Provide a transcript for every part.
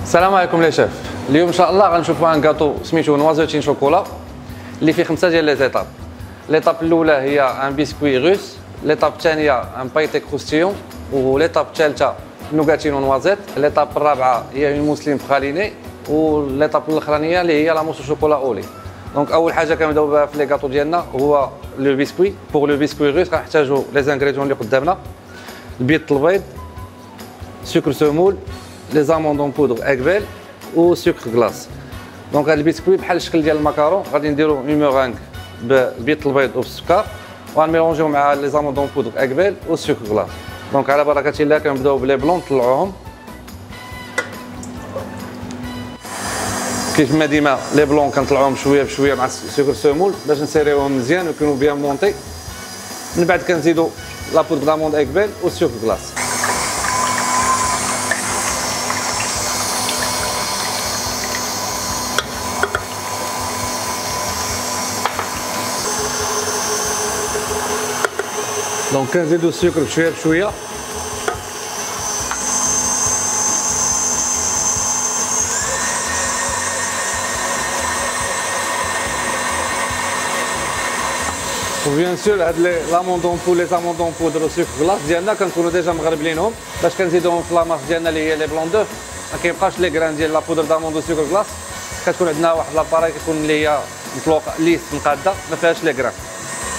السلام عليكم لي شيف. اليوم ان شاء الله غنشوفوا ان كاطو سميتو نوازوتين شوكولا اللي فيه 5 ديال لي زيتاب. ليطاب الاولى هي ان بيسكوي روس، ليطاب الثانيه ان بايتي كروستيون، وليطاب الثالثه نوغاتين نوازيت، ليطاب الرابعه هي اون موسلين براليني، وليطاب الاخرانيه اللي هي لا موس شوكولا اولي. دونك اول حاجه كنبداو بها في لي كاطو ديالنا هو لو بيسكوي. بوغ لو بيسكوي روس غنحتاجو لي زانغريديون اللي قدامنا: البيض البيض، سكر سمول، لي زاموند اون بودر اكبال و سكر غلاس. دونك هاد البيسكوي بحال الشكل ديال المكارون، غادي نديرو اون مورانغ بالبيض البيض وبالسكر، وغنميلونجيو مع لي زاموند اون بودر اكبال و سكر غلاس. دونك على بركه الله كنبداو بلي بلون نطلعوهم كيف ما ديما. لي بلون كنطلعوهم شويه بشويه مع السكر سمول باش نسيريوهم مزيان ويكونوا بيان مونطي. من بعد كنزيدو لا بودر داموند اكبال و سكر غلاس. دونك كنزيدو السكر بشويه بشويه. وبيان سور هاد لي زاموندون بو لي زاموندون بودر و سكر غلاس ديالنا كنكونوا ديجا مغربلينهم باش كنزيدوهم في لاماس ديالنا اللي هي لي بلون دوف. ما كيبقاش لي غران ديال لا بودر داموند و سكر غلاس. كتكون عندنا واحد لاباري كيكون اللي هي مطلوقه ليس مقاده ما فيهاش لي غران.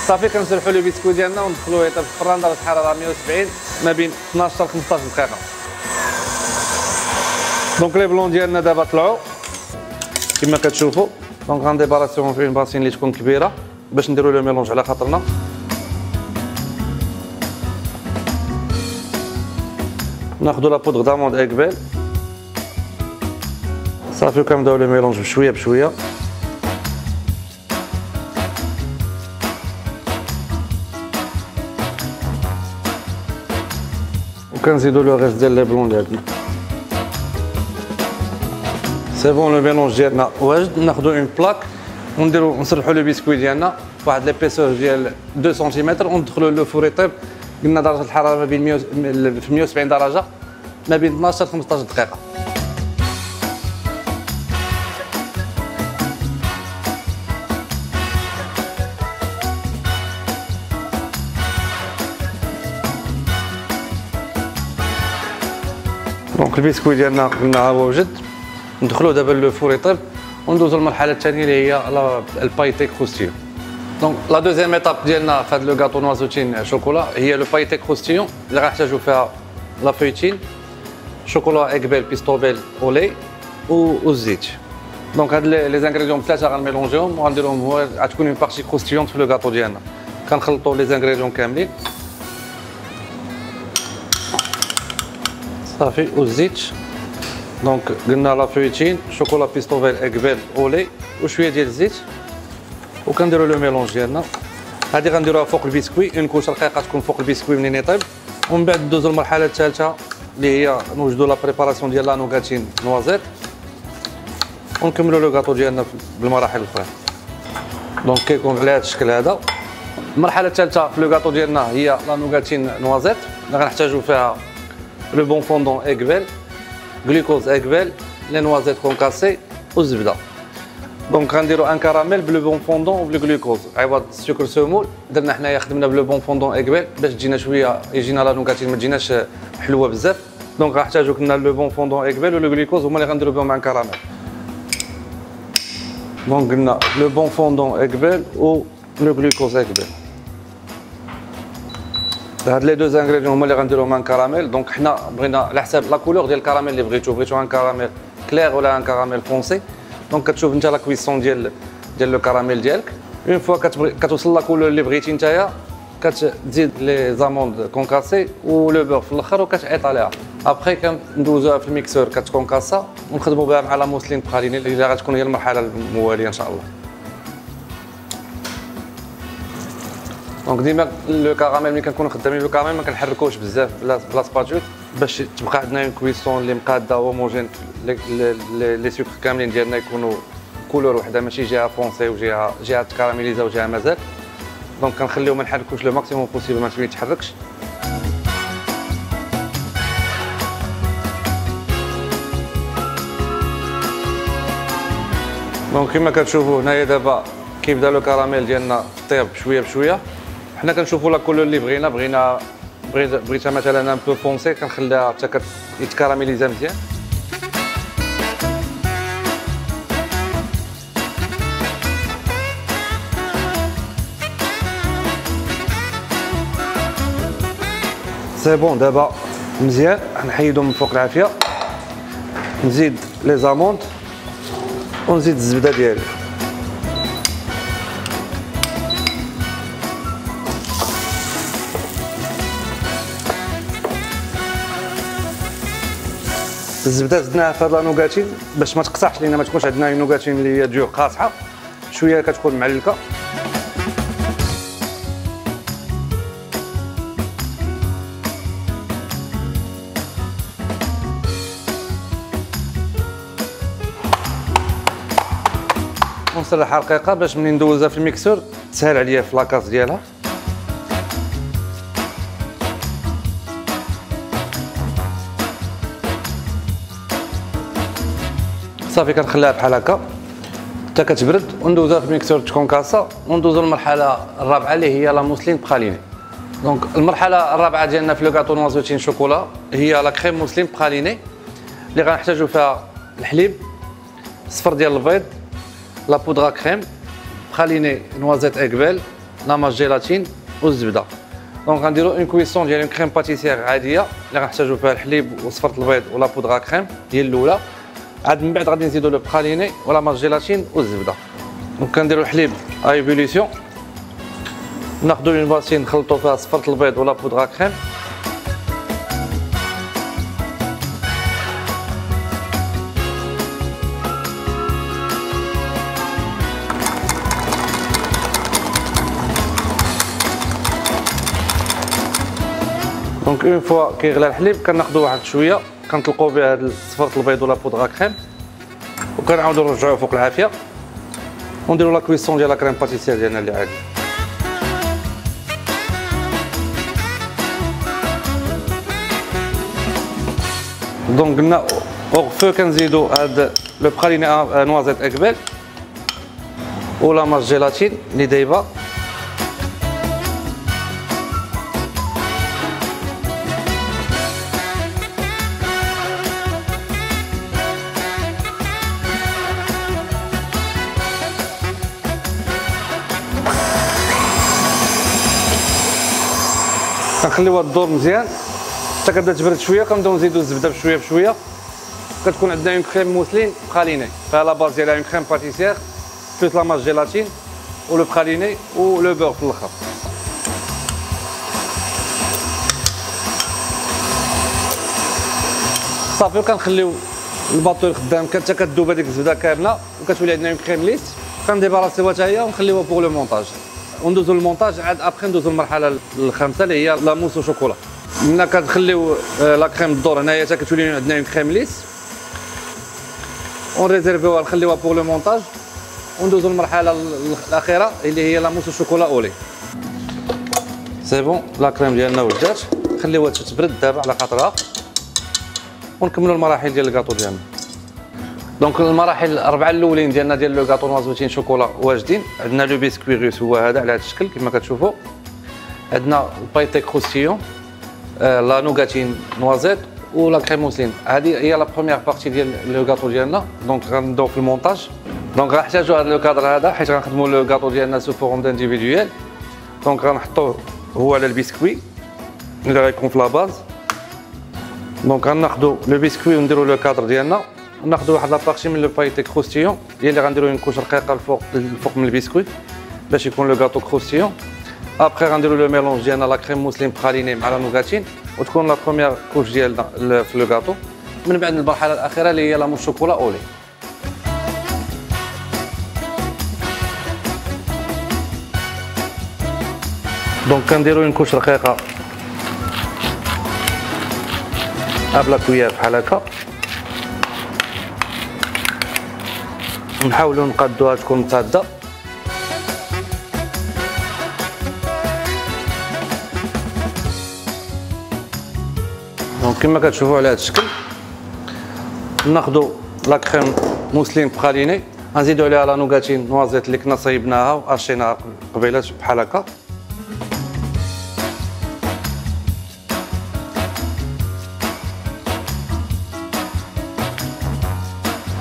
صافي كنسرحوا لو بيسكوي ديالنا وندخلوه يطيب في الفران درجه حراره 170 ما بين 12 حتى 15 دقيقه. دونك لي بلون ديالنا دابا طلعوا كما كتشوفوا. دونك غنديباراسيوهم في اون باسين اللي تكون كبيره باش نديروا لو ميلونج على خاطرنا. ناخذوا لا بودر داموند اكبال صافي وكنبداو لو ميلونج بشويه بشويه. وكنزيدو لو ريست ديال لي بلون ديالنا. سي بون لو ميلونج ديالنا واجد. ناخذو اون بلاك ونديرو نسرحو لو بيسكوي ديالنا فواحد ليبيسور ديال 2 سنتيمتر وندخلو لو فور يطيب. قلنا درجه الحراره ما بين 170 درجه ما بين 12 حتى 15 دقيقه. دونك البيسكوي ديالنا قلنا ها هو وجد. ندخلو دابا لو فور يطيب وندوزو للمرحله الثانيه اللي هي البايتي كروستيون. دونك لا دوزيام ايطاب ديالنا في هذا لو كاطو نوازوتين شوكولا هي لو بايتي كروستيون اللي غنحتاجو فيها لا فويتين، شوكولا اكبال بيستوبيل اولي والزيت. دونك هاد لي زانغريديون ثلاثه غنميلونجيهم وغنديرهم هو غتكون اون بارتي كروستيونت في لو كاطو ديالنا. كنخلطوا لي زانغريديون كاملين صافي والزيت. دونك قلنا لا فويتين، شوكولا بيستوفيل اكبال اولي وشويه ديال الزيت وكنديروا لو ميلونج ديالنا. هادي غنديروها فوق البيسكوي، اون كوش رقيقه تكون فوق البيسكوي منين يطيب. ومن بعد ندوزو للمرحله الثالثه اللي هي نوجدوا لا بريباراسيون ديال لا نوغاتين نوازيت ونكملوا لو كاطو ديالنا بالمراحل الاخرى. دونك كيكون على هذا الشكل هذا. المرحله الثالثه في لو كاطو ديالنا هي لا نوغاتين نوازيت اللي غنحتاجوا فيها لو بون فوندون اكبال، غلوكوز اكبال، لي نوازيت كونكاسي والزبده. دونك غنديرو ان كراميل بلو بون فوندون وبالغلوكوز عوض السكر سمول. درنا حنايا خدمنا بلو بون فوندون اكبال باش تجينا شويه يجينا لا نوغاتين ما تجيناش حلوه بزاف. دونك غنحتاجو كنا لو بون فوندون اكبال ولو غلوكوز هما اللي غنديرو بهم ان كراميل. دونك قلنا لو بون فوندون اكبال و لو غلوكوز اكبال. هاد لي دو زانغريديون هما اللي غنديروهم ان كراميل. دونك حنا بغينا على حساب لا كولور ديال الكراميل اللي بغيتو ان كراميل كلير ولا ان كراميل فونسي. دونك كتشوف انت لا كويسون ديال لو كراميل ديالك. اون فوا كتوصل لا كولور اللي بغيتي نتايا كتزيد لي زاموند كونكاسي و لو بور في الاخر وكتعيط عليها. ابخي كندوزوها في الميكسور كتكونكاسا ونخدموا بها مع لا موسلين براليني اللي غتكون هي المرحله المواليه ان شاء الله. دونك ديما لو كراميل ملي كنكونوا خدامين لو كراميل ما كنحركوش بزاف بلا سباتول باش تبقى عندنا اون كويسون اللي مقاده هوموجين. لي سكر كاملين ديالنا يكونوا كولور وحده ماشي جهه فونسي وجهه كراميليزا وجهه مازال. دونك كنخليو ما نحركوش لو ماكسيموم بوسيبل ما يتحركش. دونك كما كتشوفوا هنايا دابا كيبدا لو كراميل ديالنا طيب بشويه بشويه. حنا كنشوفوا لا كولور اللي بغيتها مثلا ان بو فونسي كنخليها حتى يتكراميليزا مزيان. سي بون دابا مزيان. نحيدو من فوق العافيه، نزيد لي زاموند ونزيد الزبده ديالي. الزبده زدناها في هاد لانوغاتين باش ما تقطعش لينا، ما تكونش عندنا نوغاتين اللي هي ديور قاصحه، شويه كتكون معلكه. ونسرحها رقيقه باش ملي ندوزها في الميكسور تسهل عليا في لاكاس ديالها. صافي كنخليها بحال هكا حتى كتبرد وندوزها في الميكسور تكون كاسه، وندوزو للمرحله الرابعه اللي هي لا موسلين براليني. دونك المرحله الرابعه ديالنا في لو غاتو نوازوتين شوكولا هي لا كريم موسلين براليني اللي غنحتاجو فيها الحليب، الصفر ديال البيض، لا بودرا كريم، براليني نوازيت اكبال، لا جيلاتين والزبده. دونك غنديرو اون كويسون ديال اون كريم باتيسير عاديه اللي غنحتاجو فيها الحليب وصفر البيض ولا بودرا كريم هي الاولى. عاد من بعد غادي نزيدو لو براليني ولا جيلاتين والزبده. دونك كنديرو الحليب ا ايفوليسيون، ناخدو اون باسين نخلطو فيها صفر البيض ولا بودرا كريم، دونك اون فوا كيغلى الحليب كناخدو واحد شويه كنطلقوا بها هاد صفرة البيض ولا بودرا كريم وكنعاودو نرجعوه فوق العافيه ونديرو لا كويسون ديال لا كريم باتيسير ديالنا اللي عادي. دونك قلنا اوغ فو كنزيدو هاد لو براليني نوازيت اكبال ولا ماج جيلاتين اللي دايبه، كنخليوها تدور مزيان حتى كتبدا تبرد شويه. كنبداو نزيدو الزبده بشويه بشويه. كتكون عندنا اون كريم موسلين براليني فيها لا باز ديالها اون كريم باتيسير بلوس لا ماج جيلاتين ولو براليني ولو بور في الاخر. صافي وكنخليو الباطو خدام حتى كتذوب هذيك الزبده كامله وكتولي عندنا اون كريم ليس. كنديباراسيوها حتى هي ونخليوها بوغ لو مونتاج وندوزو للمونتاج. عاد ابخي ندوزو للمرحله الخامسه اللي هي لا موس وشوكولا. ملي كتخليو لا كريم الدور هنايا حتى كتولي عندنا اون كريم ليس ونريزيرفيوها نخليوها بوغ لو مونتاج وندوزو للمرحله الاخيره اللي هي لا موس وشوكولا اولي. سي بون لا كريم ديالنا ولات، نخليوها تتبرد دابا على خاطرها ونكملوا المراحل ديال الكاطو ديالنا. دونك المراحل الاربعه الاولين ديالنا ديال لو كاطو نوازوتين شوكولا واجدين. عندنا لو بيسكوي روس هو هذا على هذا الشكل كما كتشوفوا، عندنا البايتي كروستيون، لا نوغاتين نوازيت ولا كريم موسلين. هذه هي لا بروميير بارتي ديال لو كاطو ديالنا. دونك غنبداو في المونتاج. دونك غنحتاجوا هذا لو كادر هذا حيت غنخدموا لو كاطو ديالنا سو فورم دانديفيدويل. دونك غنحطوه هو على البيسكوي اللي غيكون في لا باز. دونك غناخذوا لو بيسكوي ونديروا لو كادر ديالنا وناخذوا واحد لابارتي من لو بايتي كروستيون هي اللي غنديروا اون كوش رقيقه الفوق من البيسكوي باش يكون لو كاطو كروستيون. ابخي غنديروا لو ميلونج ديالنا لا كريم موسلين براليني مع لا نوغاتين وتكون لا بروميير كوش ديالنا في لو كاطو. من بعد المرحله الاخيره اللي هي لا موس شوكولا اولي. دونك كنديروا اون كوش رقيقه ابلا كويير بحال هكا ونحاولوا نقادوها تكون متعدة. دونك كما كتشوفوا على هذا الشكل ناخذوا لا كريم موسلين براليني غنزيدو عليها لا نوغاتين نوازيت اللي كنا صايبناها وارشيناها قبيله بحال هكا.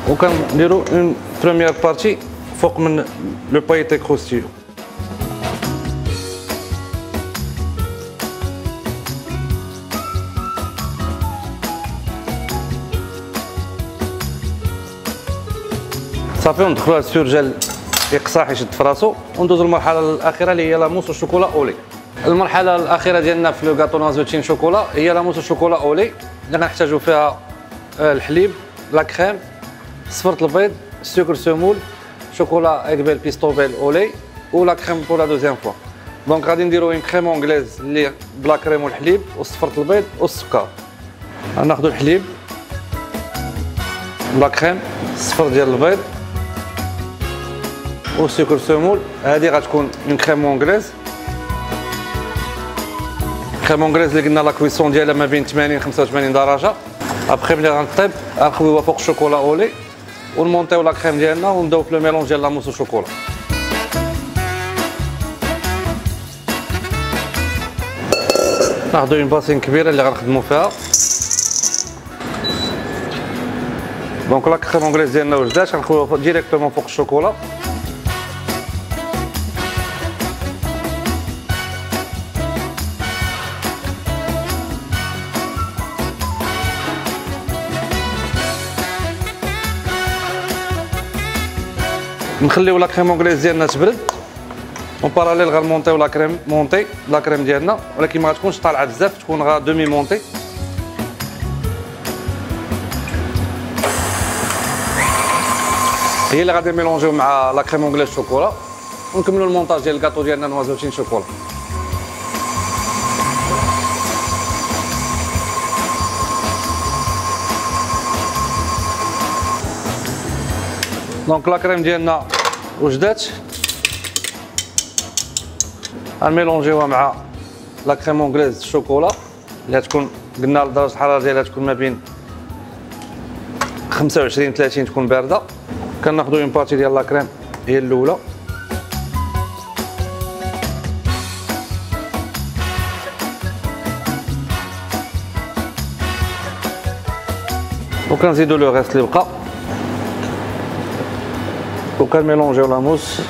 وكنديرو اون بروميير بارتي فوق من لو بايتي كروستيو. صافي وندخلو على السورجل يقصاح يشد في راسو، وندوزو للمرحله الاخيره اللي هي لا موس والشوكولا اولي. المرحله الاخيره ديالنا في لو غاتو نوازوتين شوكولا هي لا موس والشوكولا اولي اللي غنحتاجو فيها الحليب، لا كريم، صفرة البيض، السكر سمول، شوكولا اكبل بيستوفيل اولي ولا كريم بور لا دوزيام فوا. دونك غادي نديرو اون كريم اونغليز اللي بلا كريم والحليب وصفرة البيض والسكر. غناخدو الحليب، لا كريم، الصفر ديال البيض والسكر سمول. هذه غتكون اون كريم اونغليز. كريم اونغليز اللي قلنا لا كويسون ديالها ما بين 80 85 درجه. ابخي ملي غنطيب غنخويوها فوق الشوكولا اولي ونمونطيو لا كريم ديالنا ونبداو في لو ميلونج ديال لا موس والشوكولا. ناخدو اون باسين كبيره اللي غنخدمو فيها. دونك لا كريم اونغليز ديالنا وجدات غنخويوها ديريكتومون فوق الشوكولا. نخليو لا كريم اونغليز ديالنا تبرد، اون باراليل غنمونطيو لا كريم لا كريم ديالنا، ولكن ما تكونش طالعه بزاف، تكون غا دومي مونطي. هي اللي غادي ميلونجيو مع لا كريم اونغليز شوكولا ونكملوا المونتاج ديال الكاطو ديالنا نوازوتين شوكولا. دونك لا كريم ديالنا وجدات، غنميلونجيوها مع لا كريم اونغليز شوكولا اللي تكون قلنا درجه الحراره ديالها تكون ما بين 25 30 تكون بارده. كناخذوا اون بارتي ديال لا كريم هي الاولى، وكنزيدوا لو ريست اللي بقى وكنميلونجيو لا موس.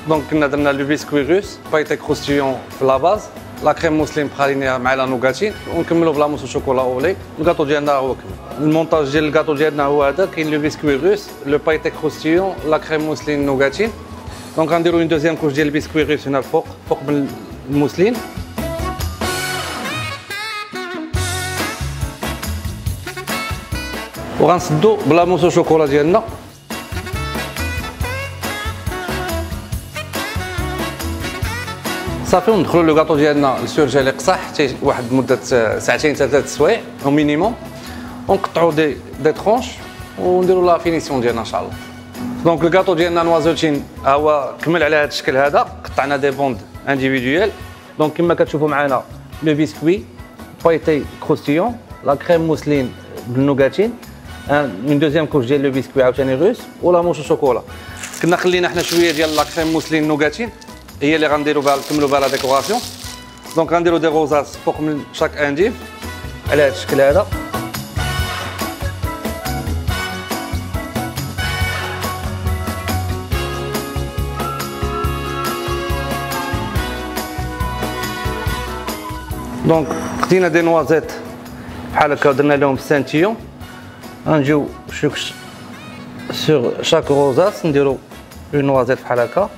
دونك كنا درنا لو بيسكوي روس بايتي كروستيون في لا باز، لا كريم موسلين بخالينيها مع لا نوغاتين، ونكملوا بلا موس والشوكولا اولي. الكاطو ديالنا هو كمل. المونتاج ديال الكاطو ديالنا هو هذا، كاين لو بيسكوي روس، لو بايتي كروستيون، لا كريم موسلين نوغاتين. دونك غنديروا اون دوزيام كوش ديال البيسكوي روس هنا الفوق فوق من الموسلين. وغنسدو بلا موس والشوكولا ديالنا. صافي وندخلوا لو كاطو ديالنا السورجل يقصح حتى واحد مده ساعتين 3 سوايع او مينيموم، ونقطعوا دي ترونش ونديروا لا فينيسيون ديالنا ان شاء الله. دونك الكاطو ديالنا نوازوتين هو كمل على هذا الشكل هذا، قطعنا دي بوند انديفيدويال. دونك كما كتشوفوا معنا لو بيسكوي بايتي كروستيون، لا كريم موسلين بالنوغاتين، اون دوزيام كوش ديال لو بيسكوي عاوتاني روس ولا موش شوكولا. كنا خلينا حنا شويه ديال لا كريم موسلين نوغاتين هي اللي غنديروا بها نكملوا بها لا ديكوراسيون. دونك غنديروا دي غوزاس فوق من شاك انديف على هذا الشكل هذا. دونك خدينا دي نوازيت بحال هكا ودرنا لهم سانتيون. غنجيو سور شاك غوزاس نديرو اون نوازيت بحال هكا.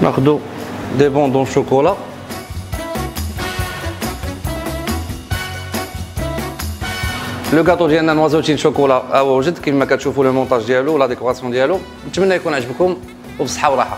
ناخدو دي بوندون شوكولا. لو كاطو ديالنا نوازوتين شوكولا ها هو وجد كما كتشوفوا لو مونتاج ديالو ولا ديكوراسيون ديالو. نتمنى يكون عجبكم وبصحه وراحه.